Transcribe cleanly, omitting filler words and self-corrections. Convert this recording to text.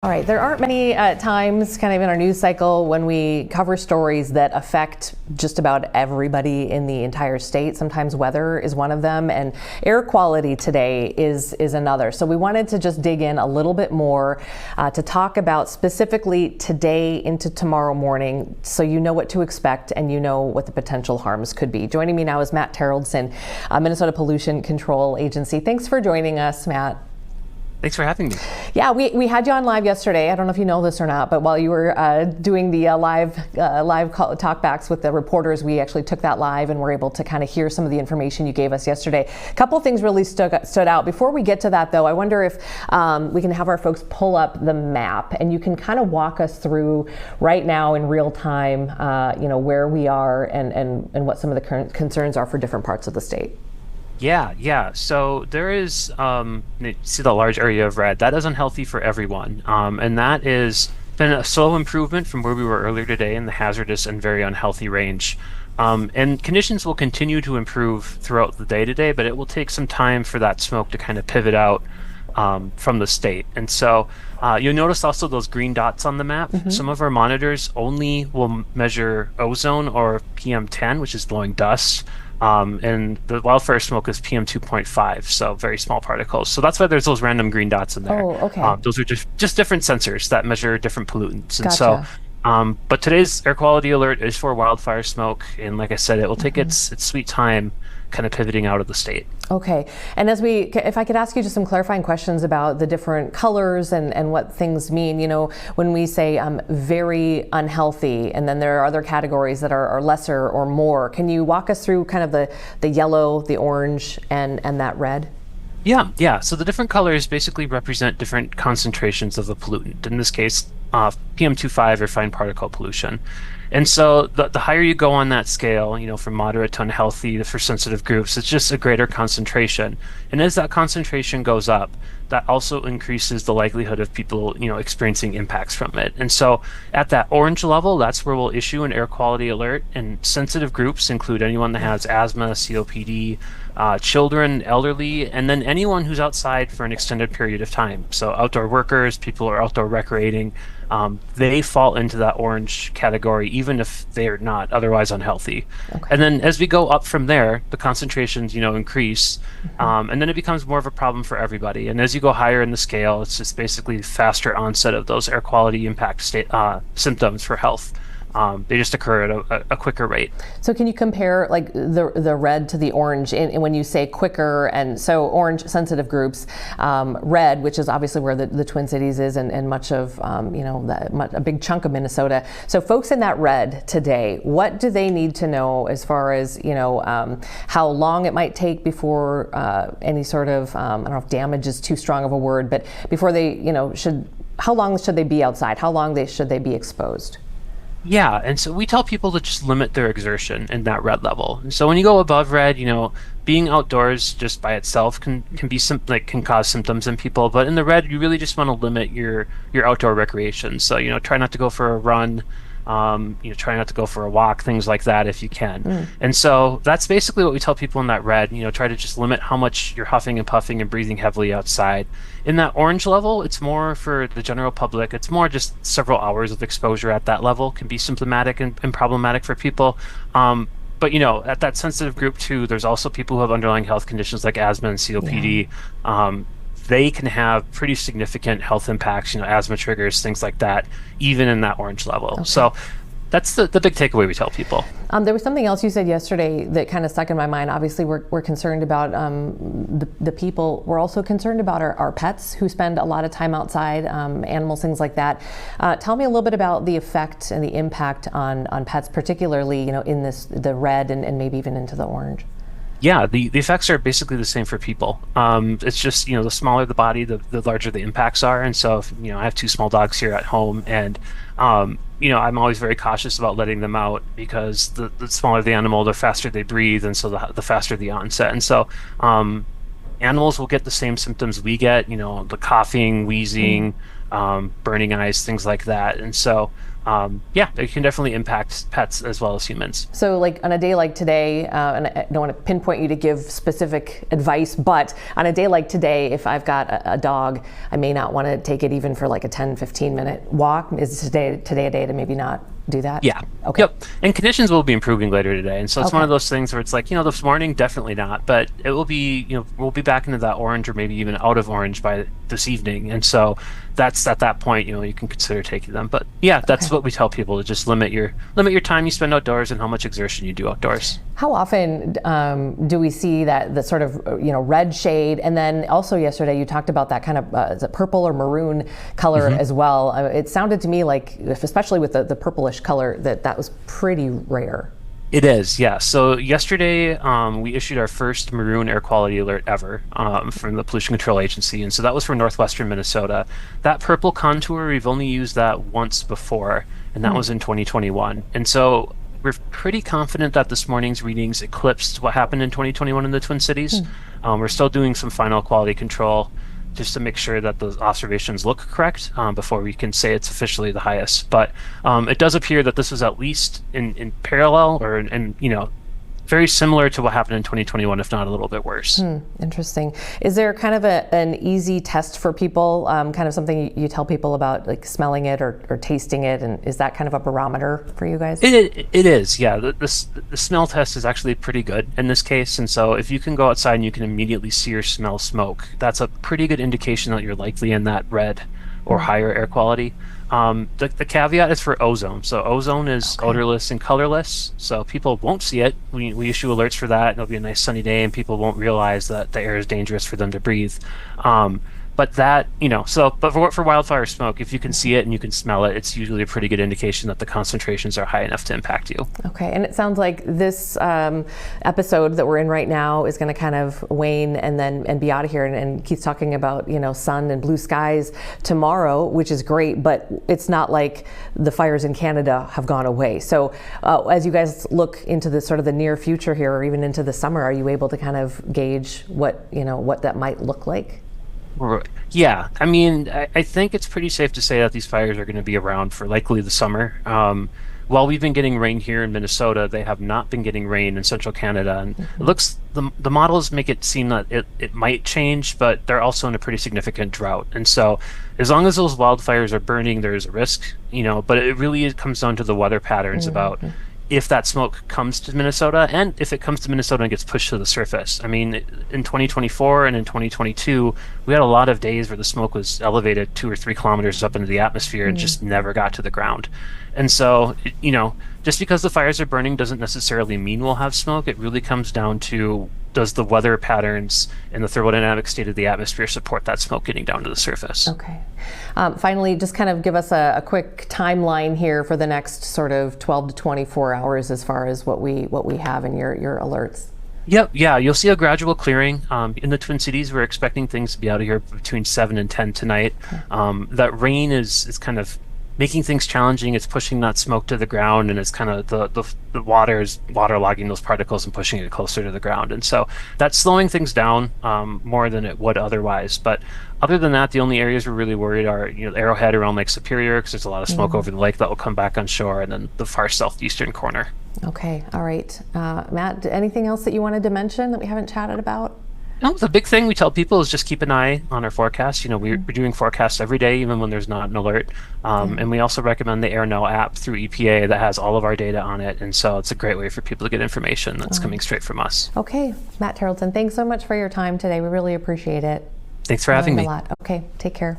All right, there aren't many times kind of in our news cycle when we cover stories that affect just about everybody in the entire state. Sometimes weather is one of them, and air quality today is another. So we wanted to just dig in a little bit more to talk about specifically today into tomorrow morning, so you know what to expect and you know what the potential harms could be. Joining me now is Matt Taraldsen, Minnesota Pollution Control Agency. Thanks for joining us, Matt. Thanks for having me. Yeah, we had you on live yesterday. I don't know if you know this or not, but while you were doing the live talkbacks with the reporters, we actually took that live and were able to kind of hear some of the information you gave us yesterday. A couple of things really stood out. Before we get to that, though, I wonder if we can have our folks pull up the map and you can kind of walk us through right now in real time, where we are and what some of the current concerns are for different parts of the state. Yeah. So there is, you see the large area of red. That is unhealthy for everyone. And that is been a slow improvement from where we were earlier today in the hazardous and very unhealthy range. And conditions will continue to improve throughout the day today, but it will take some time for that smoke to kind of pivot out from the state. And so you'll notice also those green dots on the map. Mm-hmm. Some of our monitors only will measure ozone or PM10, which is blowing dust. And the wildfire smoke is PM 2.5, so very small particles. So that's why there's those random green dots in there. Oh, okay. Those are just different sensors that measure different pollutants. And Gotcha. so, but today's air quality alert is for wildfire smoke, and like I said, it will take Mm-hmm. its sweet time kind of pivoting out of the state. Okay, and if I could ask you just some clarifying questions about the different colors and what things mean. When we say very unhealthy, and then there are other categories that are lesser or more, can you walk us through kind of the yellow, the orange, and that red? Yeah. So the different colors basically represent different concentrations of the pollutant. In this case, PM 2.5 or fine particle pollution. And so the higher you go on that scale, from moderate to unhealthy for sensitive groups, it's just a greater concentration. And as that concentration goes up, that also increases the likelihood of people, experiencing impacts from it. And so at that orange level, that's where we'll issue an air quality alert. And sensitive groups include anyone that has asthma, COPD, children, elderly, and then anyone who's outside for an extended period of time. So outdoor workers, people who are outdoor recreating, they fall into that orange category, even if they're not otherwise unhealthy. Okay. And then as we go up from there, the concentrations, increase, and then it becomes more of a problem for everybody. And as you go higher in the scale, it's just basically faster onset of those air quality impact symptoms for health. They just occur at a quicker rate. So can you compare like the red to the orange when you say quicker? And so orange sensitive groups, red, which is obviously where the Twin Cities is and much of a big chunk of Minnesota. So folks in that red today, what do they need to know as far as how long it might take before any sort of I don't know if damage is too strong of a word, but before they how long should they be outside? How long should they be exposed? Yeah, and so we tell people to just limit their exertion in that red level. And so when you go above red, being outdoors just by itself can cause symptoms in people. But in the red, you really just want to limit your outdoor recreation. So try not to go for a run. Try not to go for a walk, things like that if you can. And so that's basically what we tell people in that red, try to just limit how much you're huffing and puffing and breathing heavily outside. In that orange level, it's more for the general public. It's more just several hours of exposure at that level can be symptomatic and problematic for people. But at that sensitive group too, there's also people who have underlying health conditions like asthma and COPD. Yeah. They can have pretty significant health impacts, asthma triggers, things like that, even in that orange level. Okay. So that's the big takeaway we tell people. There was something else you said yesterday that kind of stuck in my mind. Obviously, we're concerned about the people. We're also concerned about our pets who spend a lot of time outside, animals, things like that. Tell me a little bit about the effect and the impact on pets, particularly in the red and maybe even into the orange. Yeah, the effects are basically the same for people. It's just, the smaller the body, the larger the impacts are. And so, if, I have two small dogs here at home, and, I'm always very cautious about letting them out because the smaller the animal, the faster they breathe, and so the faster the onset. And so, animals will get the same symptoms we get, the coughing, wheezing, burning eyes, things like that. And so yeah, it can definitely impact pets as well as humans. So, like on a day like today, and I don't want to pinpoint you to give specific advice, but on a day like today, if I've got a dog, I may not want to take it even for like a 10-15 minute walk. Is today a day to maybe not do that? Yeah. Okay. Yep. And conditions will be improving later today. And so it's Okay. one of those things where it's like, this morning, definitely not, but it will be, we'll be back into that orange or maybe even out of orange by this evening. And so that's at that point, you can consider taking them. But yeah, that's what we tell people, to just limit your time you spend outdoors and how much exertion you do outdoors. How often do we see the sort of red shade? And then also yesterday you talked about that kind of is it purple or maroon color as well. It sounded to me like, especially with the purplish color, that was pretty rare. It is, yeah. So yesterday, we issued our first maroon air quality alert ever from the Pollution Control Agency, and so that was for northwestern Minnesota. That purple contour, we've only used that once before, and that was in 2021. And so we're pretty confident that this morning's readings eclipsed what happened in 2021 in the Twin Cities. We're still doing some final quality control just to make sure that those observations look correct before we can say it's officially the highest. But it does appear that this was at least in parallel or very similar to what happened in 2021, if not a little bit worse. Interesting. Is there kind of an easy test for people, kind of something you tell people about, like smelling it or tasting it? And is that kind of a barometer for you guys? It is, yeah. The smell test is actually pretty good in this case. And so if you can go outside and you can immediately see or smell smoke, that's a pretty good indication that you're likely in that red or higher air quality. The caveat is for ozone. So ozone is odorless and colorless, so people won't see it. We issue alerts for that. It'll be a nice sunny day and people won't realize that the air is dangerous for them to breathe. But that, but for wildfire smoke, if you can see it and you can smell it, it's usually a pretty good indication that the concentrations are high enough to impact you. Okay, and it sounds like this episode that we're in right now is going to kind of wane and be out of here. And Keith's talking about sun and blue skies tomorrow, which is great, but it's not like the fires in Canada have gone away. So as you guys look into the sort of the near future here, or even into the summer, are you able to kind of gauge what that might look like? Yeah, I mean, I think it's pretty safe to say that these fires are going to be around for likely the summer. While we've been getting rain here in Minnesota, they have not been getting rain in central Canada. And it looks, the models make it seem that it might change, but they're also in a pretty significant drought. And so as long as those wildfires are burning, there's a risk, but it really comes down to the weather patterns about if that smoke comes to Minnesota and if it comes to Minnesota and gets pushed to the surface. I mean, in 2024 and in 2022, we had a lot of days where the smoke was elevated 2 or 3 kilometers up into the atmosphere and just never got to the ground. And so, just because the fires are burning doesn't necessarily mean we'll have smoke. It really comes down to, does the weather patterns and the thermodynamic state of the atmosphere support that smoke getting down to the surface? Okay. Finally, just kind of give us a quick timeline here for the next sort of 12 to 24 hours as far as what we have in your alerts. Yep, yeah, you'll see a gradual clearing. In the Twin Cities, we're expecting things to be out of here between 7 and 10 tonight. That rain is kind of making things challenging. It's pushing that smoke to the ground, and it's kind of the water is waterlogging those particles and pushing it closer to the ground. And so that's slowing things down more than it would otherwise. But other than that, the only areas we're really worried are Arrowhead around Lake Superior, because there's a lot of smoke over the lake that will come back on shore, and then the far southeastern corner. Okay, all right. Matt, anything else that you wanted to mention that we haven't chatted about? No, the big thing we tell people is just keep an eye on our forecasts. We're doing forecasts every day, even when there's not an alert. And we also recommend the AirNow app through EPA that has all of our data on it. And so it's a great way for people to get information that's coming straight from us. Okay, Matt Taraldsen, thanks so much for your time today. We really appreciate it. Thanks for having me. A lot. Okay, take care.